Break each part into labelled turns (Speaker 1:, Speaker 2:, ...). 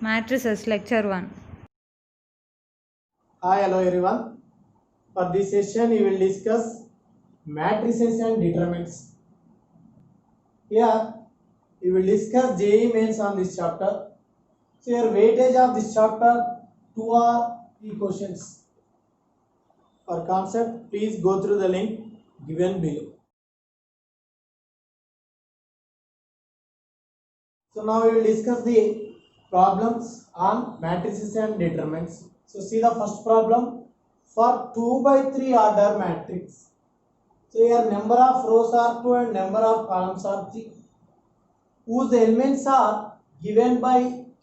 Speaker 1: Matrices Lecture 1.
Speaker 2: Hi, hello everyone. For this session, we will discuss matrices and determinants. Here, we will discuss JEE mains on this chapter. So, your weightage of this chapter, 2 or 3 questions. For concept, please go through the link given below. So, now we will discuss the problems on matrices and determinants. So, see the first problem for 2 by 3 order matrix. So here number of rows are 2 and number of columns are 3, whose elements are given by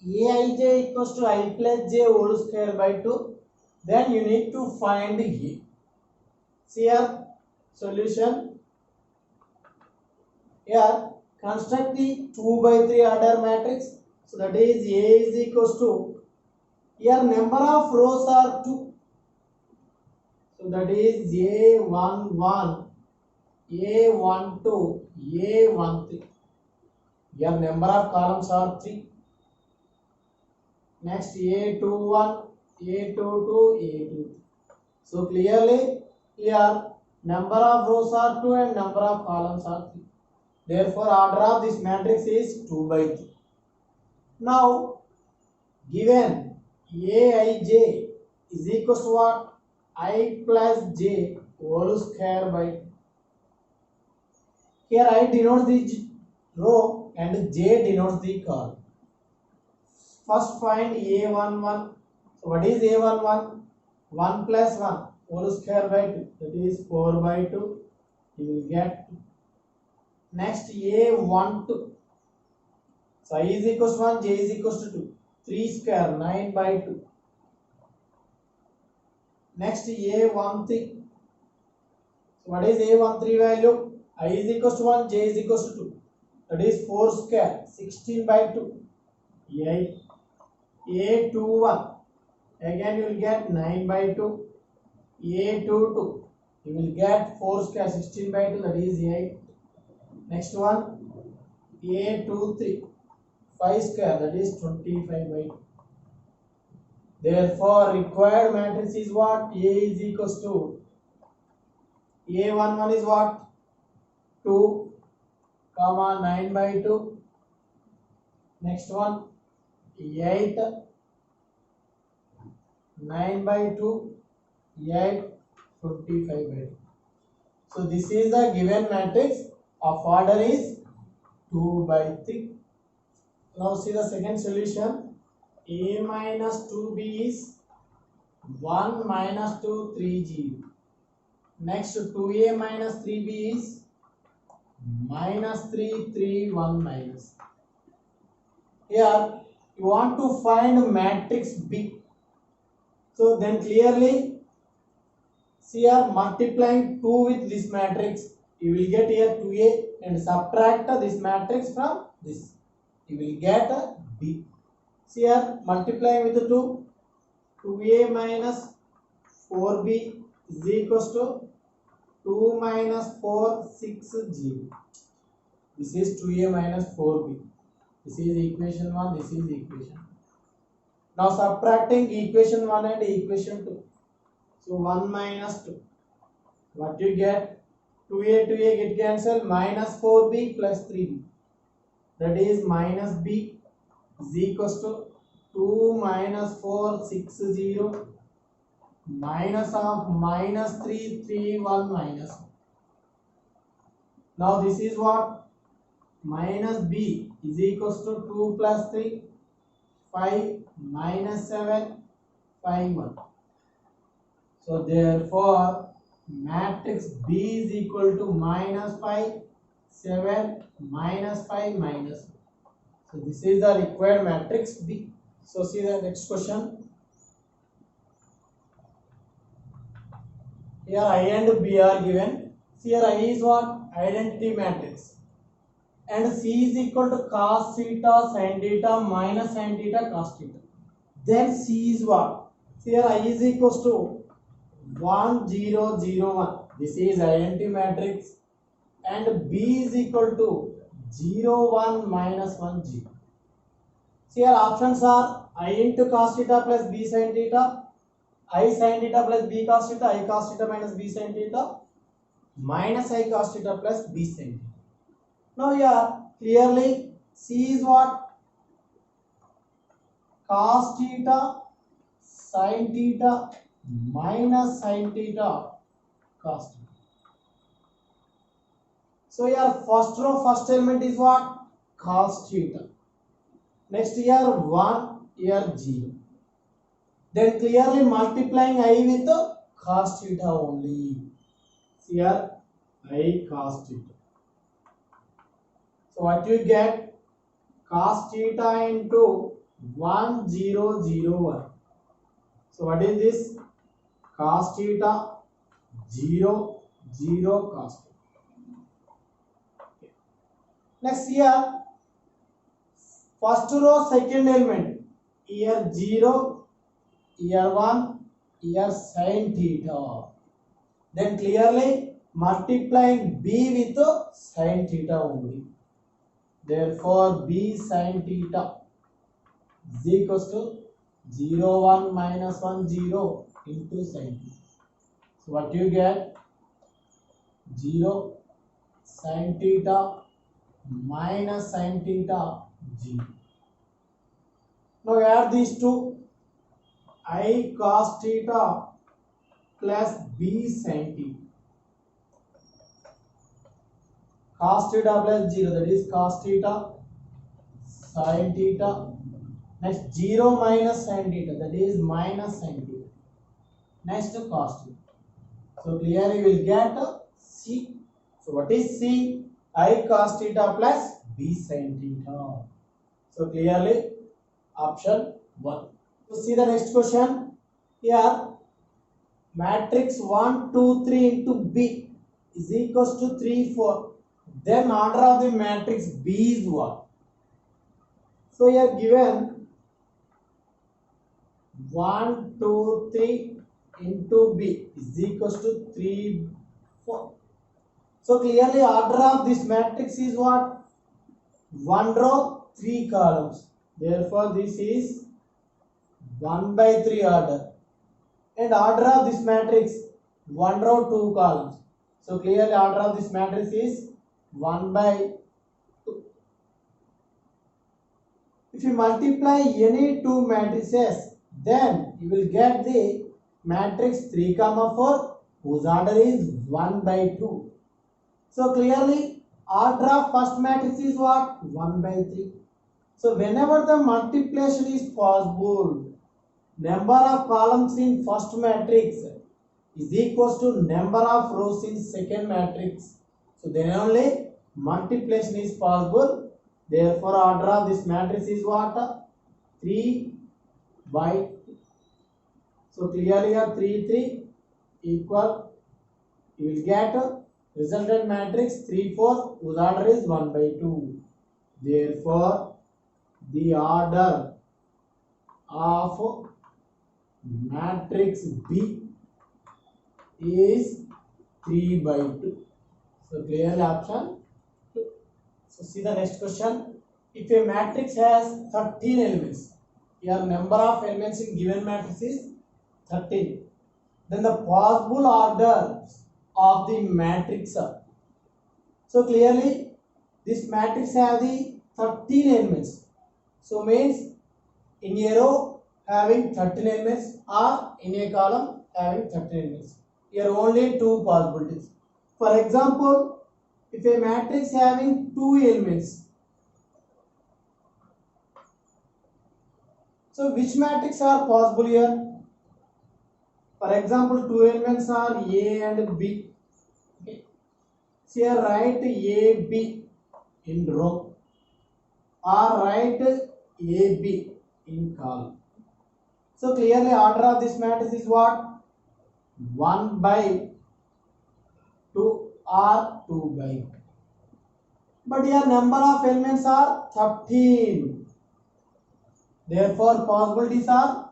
Speaker 2: Aij equals to I plus j whole square by 2. Then you need to find A. See here solution. Here construct the 2 by 3 order matrix. So that is A is equals to, here number of rows are 2. So that is A11, A12, A13. Here number of columns are 3. Next A21, A22, A23. So clearly here number of rows are 2 and number of columns are 3. Therefore order of this matrix is 2 by 3. Now given Aij is equals to what? I plus j whole square by 2. Here I denotes the row and j denotes the column. First find A11. So what is A11? 1 plus 1 whole square by 2. That is 4 by 2. You will get 2. Next A12. So I is equals to 1, j is equals to 2. 3 square 9 by 2. Next A13. So what is A13 value? I is equals to 1, j is equals to 2. That is 4 square 16 by 2. 8. A21. Again you will get 9 by 2. A22. You will get 4 square 16 by 2, that is 8. Next one A23. 5 square, that is 25 by 2. Therefore required matrix is what? A is equals to A11 is what? 2 comma 9 by 2. Next one 8 9 by 2 8 25 by 2. So this is the given matrix of order is 2 by 3. Now see the second solution. A minus 2b is 1 minus 2 3 0. Next 2a minus 3b is minus 3 3 1 minus. Here you want to find matrix B. So then clearly see here multiplying 2 with this matrix, you will get here 2a and subtract this matrix from this. You will get a B. See here multiplying with 2, 2a minus 4b is equals to 2 minus 4 6 0. This is 2a minus 4b. This is equation 1, this is equation 2. Now subtracting equation 1 and equation 2. So 1 minus 2. What you get? 2a get cancelled, minus 4b plus 3b. That is minus b is equals to 2 minus 4 6 0 minus of minus 3 3 1 minus. Now this is what? Minus b is equals to 2 plus 3 5 minus 7 5 1. So therefore matrix B is equal to minus 5 7 minus 5 minus 1. So this is the required matrix B. So see the next question. Here I and B are given. Here I is what? Identity matrix. And C is equal to cos theta sin theta minus sin theta cos theta. Then C is what? Here I is equals to 1 0 0 1. This is identity matrix. And B is equal to 0 1 minus 1 0. See, your options are I into cos theta plus b sin theta, I sin theta plus b cos theta, I cos theta minus b sin theta, minus I cos theta plus b sin theta. Now here clearly C is what? Cos theta sin theta minus sin theta cos theta. So here first row first element is what? Cos theta. Next here 1, here 0. Then clearly multiplying I with cos theta only. See here I cos theta. So what you get? Cos theta into 1 0 0 1. So what is this? Cos theta 0 0 cos theta. Okay. Next here first row second element, here 0, here 1, here sin theta. Then clearly multiplying b with sin theta only. Therefore b sin theta is equals to 0 1 minus 1 0 into sin theta. So what you get? 0 sin theta minus sin theta 0. Now add these two. I cos theta plus b sin theta. Cos theta plus 0, that is cos theta sin theta. Next 0 minus sin theta, that is minus sin theta. Next cos theta. So clearly you will get C. So what is C? I cos theta plus b sin theta. So clearly option 1. So see the next question. Here matrix 1 2 3 into B is equals to 3 4. Then order of the matrix B is what? So here given 1 2 3 into B is equals to 3 4. So clearly order of this matrix is what? 1 row 3 columns. Therefore this is 1 by 3 order. And order of this matrix 1 row 2 columns. So clearly order of this matrix is 1 by 2. If you multiply any two matrices, then you will get the matrix 3 comma 4 whose order is 1 by 2. So clearly order of first matrix is what? 1 by 3. So whenever the multiplication is possible, number of columns in first matrix is equals to number of rows in second matrix. So then only multiplication is possible. Therefore order of this matrix is what? 3 by 2. So clearly here 3 3 equal, you will get resultant matrix 3 4 whose order is 1 by 2. Therefore the order of matrix B is 3 by 2. So clearly option 2. So see the next question. If a matrix has 13 elements, your number of elements in given matrix is 13, then the possible order of the matrix are. So clearly this matrix has the 13 elements. So means in a row having 13 elements or in a column having 13 elements. Here only two possibilities. For example, if a matrix having 2 elements, so which matrix are possible here? For example, 2 elements are A and B. Okay. So here write A, B in row or write A, B in column. So clearly order of this matrix is what? 1 by 2 or 2 by 2. But here number of elements are 13. Therefore possibilities are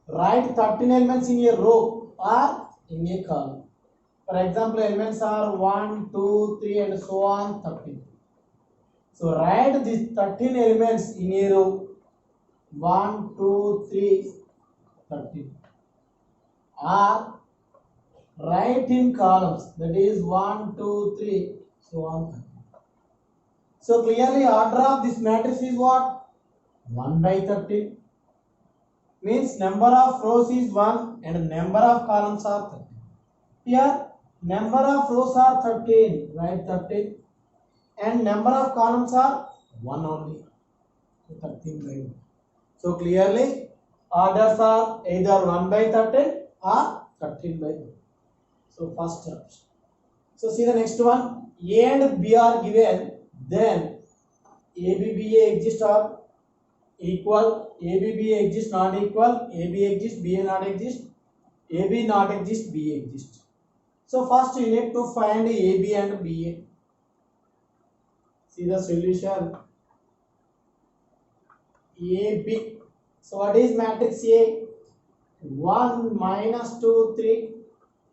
Speaker 2: write 13 elements in a row or in a column. For example, elements are 1, 2, 3 and so on 13. So write these 13 elements in a row 1, 2, 3, 13. Or write in columns, that is 1, 2, 3, so on 13. So clearly order of this matrix is what? 1 by 13. Means number of rows is 1 and number of columns are 13. Here number of rows are 13, right, 13, and number of columns are 1 only, so 13 by 1. So clearly orders are either 1 by 13 or 13 by 1. So first option. So see the next one. A and B are given, then ABBA exists or equal, ABBA exists not equal, AB exists, BA not exist, AB not exist, BA exists. So first you need to find AB and BA. See the solution. AB. So what is matrix A? 1 minus 2 3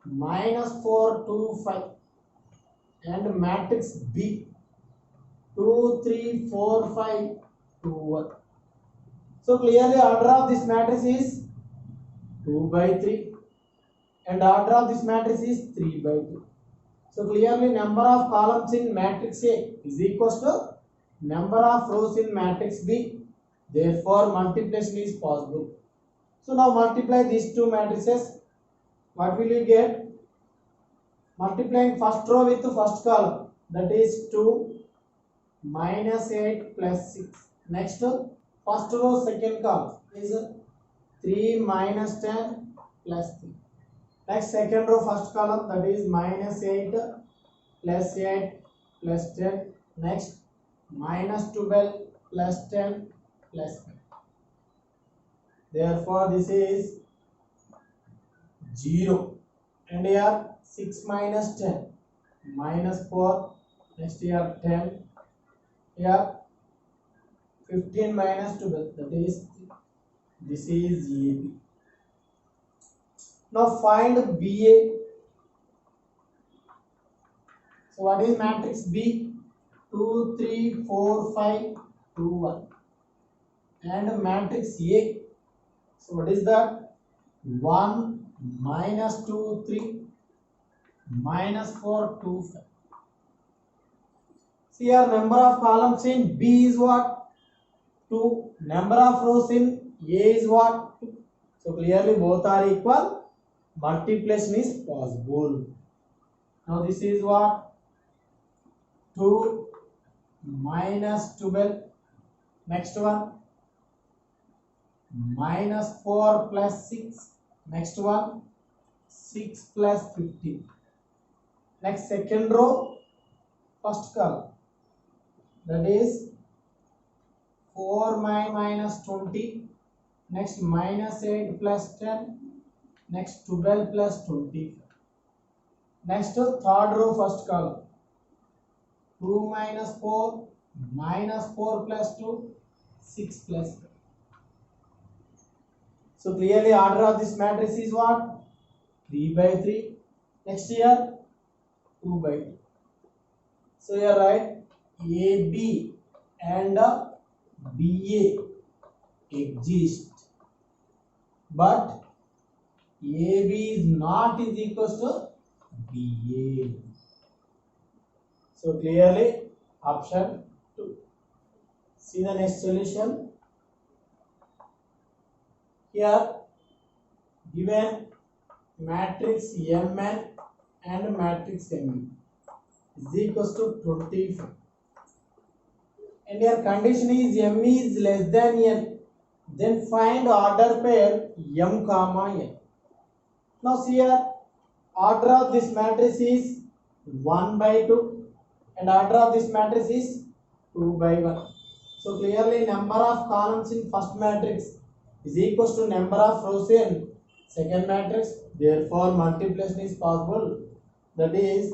Speaker 2: minus 4 2 5, and matrix B 2 3 4 5 2 1. So clearly order of this matrix is 2 by 3 and order of this matrix is 3 by 2. So clearly number of columns in matrix A is equals to number of rows in matrix B. Therefore multiplication is possible. So now multiply these two matrices. What will you get? Multiplying first row with the first column, that is 2 minus 8 plus 6. Next first row second column is 3 minus 10 plus 3. Next second row first column, that is minus 8 plus 8 plus 10. Next minus 12 plus 10 plus 5. Therefore this is 0. And here 6 minus 10 minus 4. Next here 10. Here 15 minus 12, that is, this is AB. Now find BA. So what is matrix B? 2 3 4 5 2 1. And matrix A. So what is that? 1 minus 2 3 minus 4 2 5. See here number of columns in B is what? 2. Number of rows in A is what? 2. So clearly both are equal. Multiplication is possible. Now this is what? 2 minus 12. Next one. Minus 4 plus 6. Next one. 6 plus 15. Next second row. First column. That is 4 minus 20. Next minus 8 plus 10. Next 12 plus 20. Next third row first column. 2 minus 4 minus 4 plus 2 6 plus 5. So clearly order of this matrix is what? 3 by 3. Next here 2 by 2. So you are right. AB and BA exist, but AB is not is equals to BA. So clearly option 2. See the next solution. Here given matrix Mn and matrix M is equals to 25. And your condition is M is less than N. Then find order pair M comma N. Now see here, order of this matrix is 1 by 2 and order of this matrix is 2 by 1. So clearly number of columns in first matrix is equals to number of rows in second matrix. Therefore multiplication is possible. That is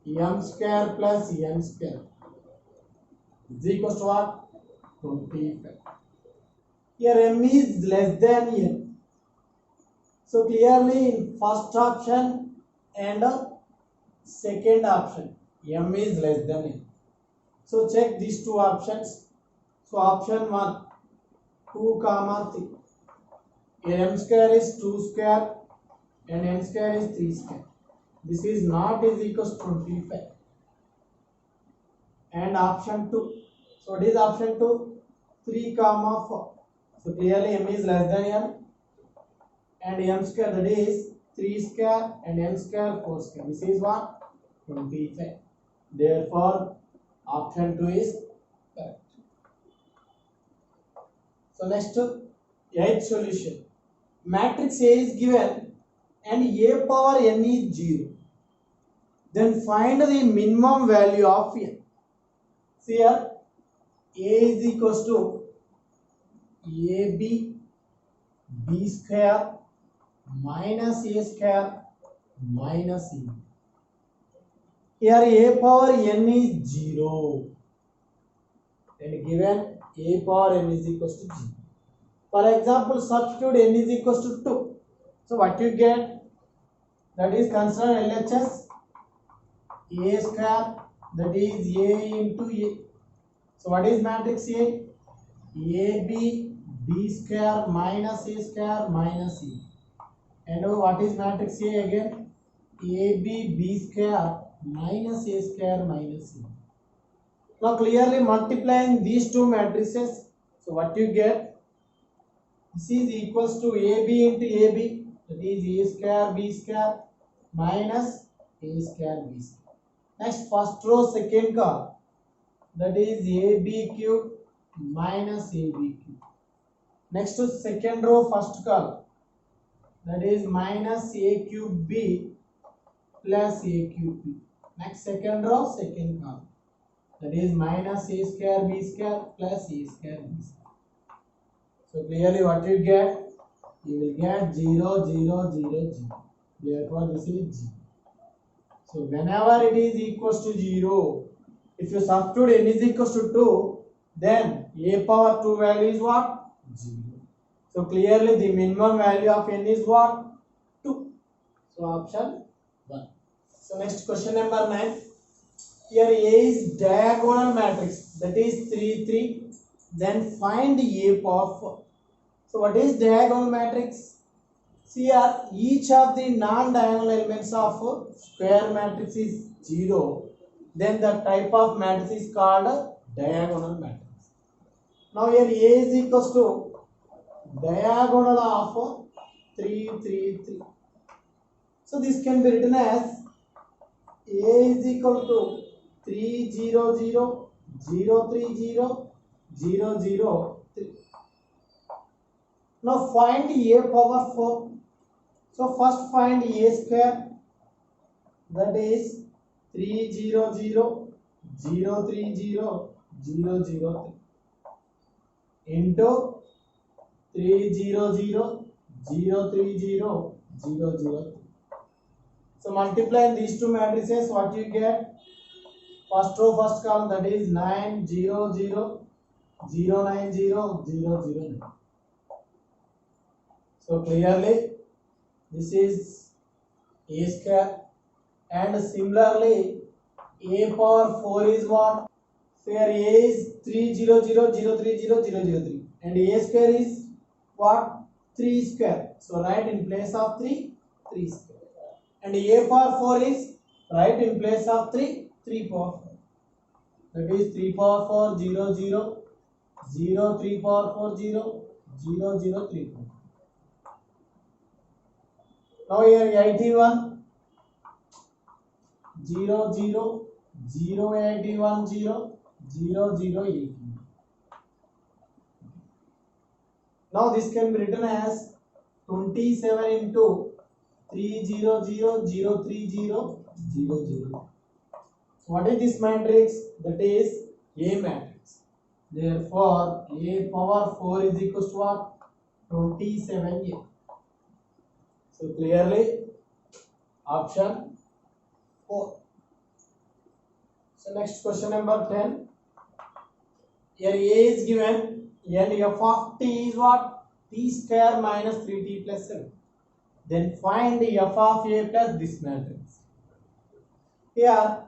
Speaker 2: M square plus N square is equals to what? 25. Here M is less than N. So clearly in first option and second option M is less than N. So check these two options. So option 1, 2 comma 3. Here m square is 2 square and n square is 3 square. This is not is equals to 25. And option 2. So what is option 2? 3 comma 4. So clearly m is less than n and m square, that is 3 square and n square 4 square. This is what? 25. Therefore option 2 is correct. So next, eighth solution. Matrix A is given and a power n is 0. Then find the minimum value of n. See here, A is equals to AB B square minus A square minus E. Here a power n is 0 and given a power n is equals to 0. For example, substitute n is equals to 2. So what you get? That is consider LHS a square, that is a into a. So what is matrix A? AB B square minus A square minus E. And what is matrix A again? AB B square minus A square minus E. Now clearly multiplying these two matrices, so what you get? This is equals to AB into AB, that is A square B square minus A square B square. Next, first row second column, that is AB cube minus AB cube. Next to second row first column, that is minus A cube B plus A cube B. Next second row second column, that is minus A square B square plus A square B square. So clearly what you get? You will get 0, 0, 0, 0. Therefore this is 0. So whenever it is equals to 0, if you substitute n is equals to 2, then a power 2 value is what? 0. So clearly the minimum value of n is what? 2. So option 1. So next question number 9. Here A is diagonal matrix, that is 3, 3. Then find a power 4. So what is diagonal matrix? See here, each of the non-diagonal elements of square matrix is 0. Then the type of matrix is called diagonal matrix. Now here A is equals to diagonal of 3, 3, 3. So this can be written as A is equal to 3, 0, 0, 0, 3, 0, 0, 0, 3. Now find a power 4. So first find a square, that is 3, 0, 0, 0, 3, 0, 0, 0, 3 into 3, 0, 0, 0, 3, 0, 0, 0, 3. So multiply these two matrices, what you get? First row first column, that is 9, 0, 0, 0, 9, 0, 0, 0, 9. So clearly this is A square, and similarly a power 4 is what? So here A is 3, 0, 0, 0, 3, 0, 0, 0, 3 and A square is what? 3 square. So write in place of 3, 3 square. And A power 4 is write in place of 3, 3 power 4. That is 3 power 4, 0, 0, 0, 3 power 4, 0, 0, 0, 3 power 4. Now here 81, 0, 0, 0, 81, 0, 0, 0, 81. Now this can be written as 27 into 3, 0, 0, 0, 3, 0, 0, 0. So what is this matrix? That is A matrix. Therefore A power 4 is equals to what? 27A. So clearly option 4. So next question number 10. Here A is given and f of t is what? T square minus 3t plus 7. Then find the f of a plus this matrix. Here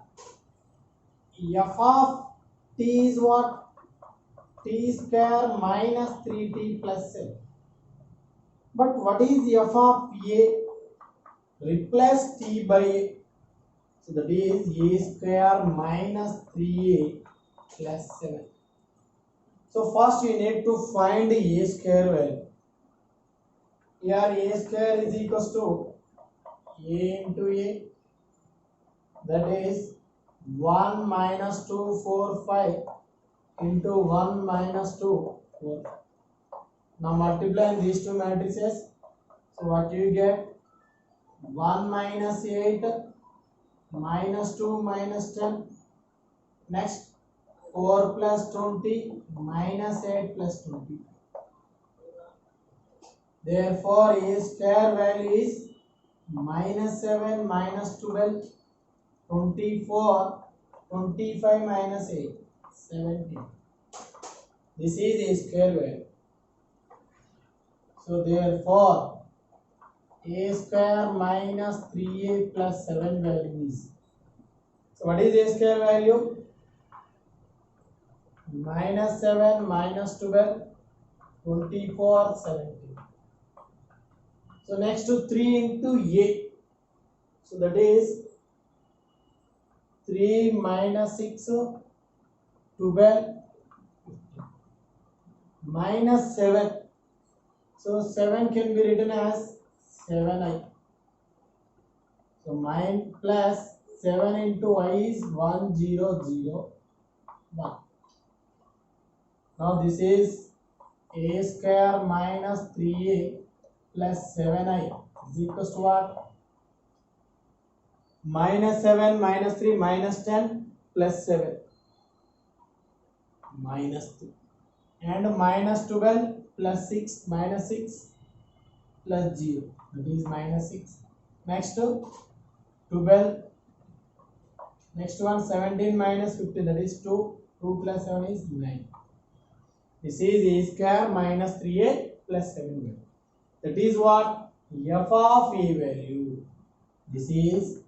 Speaker 2: f of t is what? t square minus 3t plus 7. But what is f of a? Replace t by a. So that is a square minus 3a plus 7. So first we need to find a square value. Here a square is equals to a into a, that is 1 minus 2 4 5 into 1 minus 2 4. Now multiply these two matrices. So what you get? 1 minus 8 minus 2 minus 10. Next 4 plus 20 minus 8 plus 20. Therefore a square value is minus 7 minus 12 24 25 minus 8 17. This is a square value. So therefore a square minus 3a plus 7 value is. So what is a square value? Minus 7 minus 12 24 17. So next to 3 into a. So that is 3 minus 6 12 minus 7. So 7 can be written as 7i. So 9 plus 7 into I is 1 0 0 1. Now this is a square minus 3a plus 7i is equals to what? Minus 7 minus 3 minus 10 plus 7 minus 3, and minus 12 plus 6 minus 6 plus 0, that is minus 6. Next 12, next one 17 minus 15, that is 2. 2 plus 7 is 9. This is a square minus 3a plus 7. That is what? F of a value. This is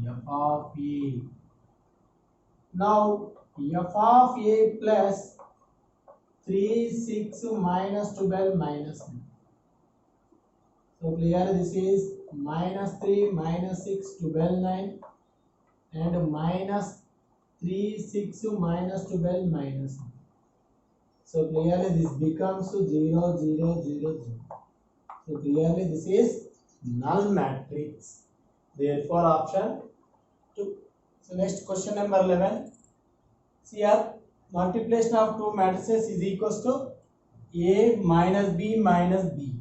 Speaker 2: f of a. Now f of a plus 3 6 minus 12 minus 9. So clear, this is minus 3 minus 6 12 9 and minus 3 6 minus 12 minus 9. So clearly this becomes 0 0 0 0. So clearly this is null matrix. Therefore option 2. So next question number 11. See here, multiplication of two matrices is equals to A minus B minus B.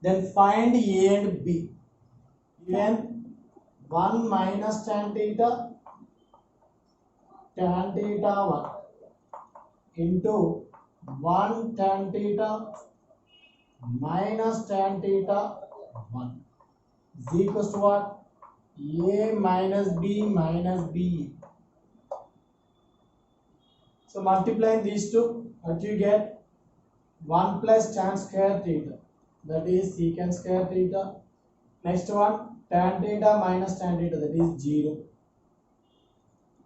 Speaker 2: Then find A and B. Then 1 minus tan theta 1 into 1 tan theta minus tan theta 1 is equals to what? A minus B minus B. So multiplying these two, what you get? 1 plus tan square theta, that is secant square theta. Next one, tan theta minus tan theta, that is 0.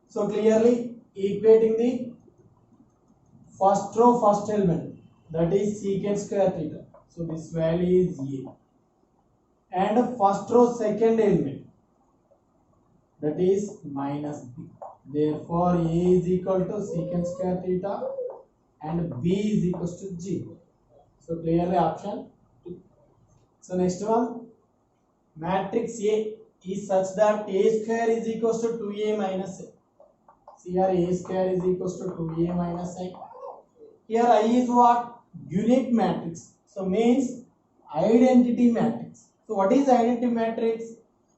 Speaker 2: So clearly equating the first row first element, that is secant square theta. So this value is A. And first row second element, that is minus B. Therefore A is equal to secant square theta and B is equals to 0. So clearly option 2. So next one, matrix A is such that A square is equals to 2A minus A. See here, A square is equals to 2A minus I. Here I is what? Unit matrix. So means identity matrix. So what is identity matrix?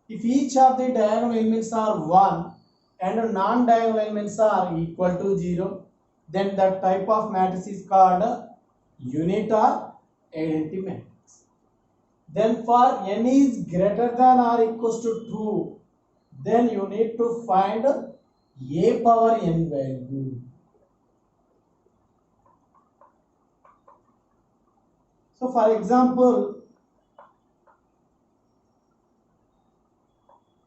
Speaker 2: If each of the diagonal elements are 1 and non-diagonal elements are equal to 0, then that type of matrix is called unit or identity matrix. Then for n is greater than or equals to 2, then you need to find a power n value. So for example,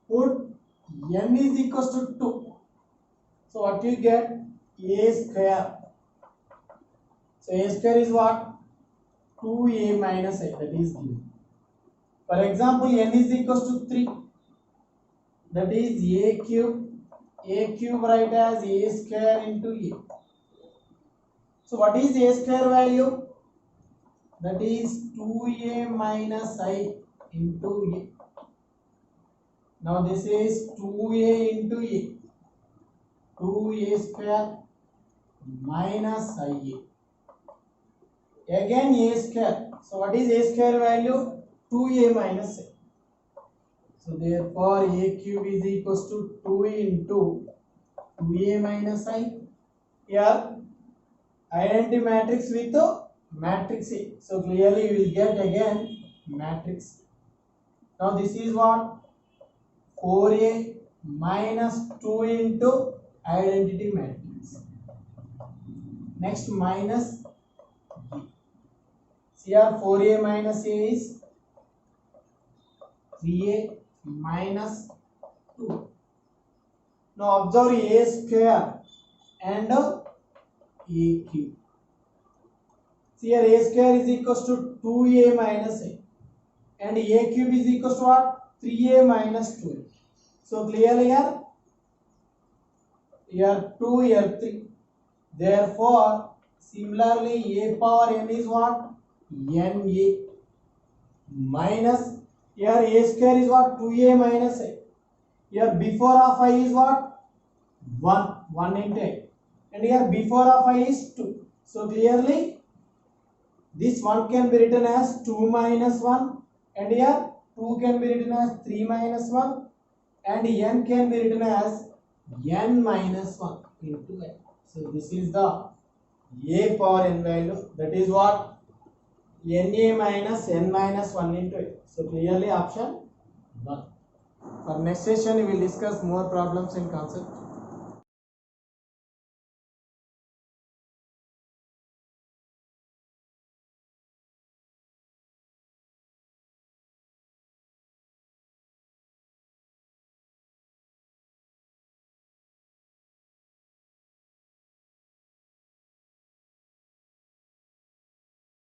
Speaker 2: put n is equals to 2. So what you get? A square So a square is what? 2a minus I, that is given. For example, n is equals to 3. That is a cube. A cube write as a square into a. So what is a square value? That is 2a minus I into a. Now this is 2a into a. 2a square minus ia. Again a square. So what is a square value? 2a minus a. So therefore a cube is equals to 2 into 2a minus I. Here identity matrix with matrix A. So clearly you will get again matrix. Now this is what? 4a minus 2 into identity matrix. Next minus b. Here 4a minus a is 3a minus 2. Now observe a square and a cube. See here a square is equals to 2a minus a and a cube is equals to what? 3a minus 2. So clearly here 2, here 3. Therefore, similarly a power n is what? Na minus, here a square is what? 2a minus a. Here before of I is what? 1 into a. And here before of I is 2. So clearly this 1 can be written as 2 minus 1 and here 2 can be written as 3 minus 1 and n can be written as n minus 1 into n. So this is the a power n value, that is what? Na minus n minus 1 into a. So clearly option 1. For next session we will discuss more problems and concepts.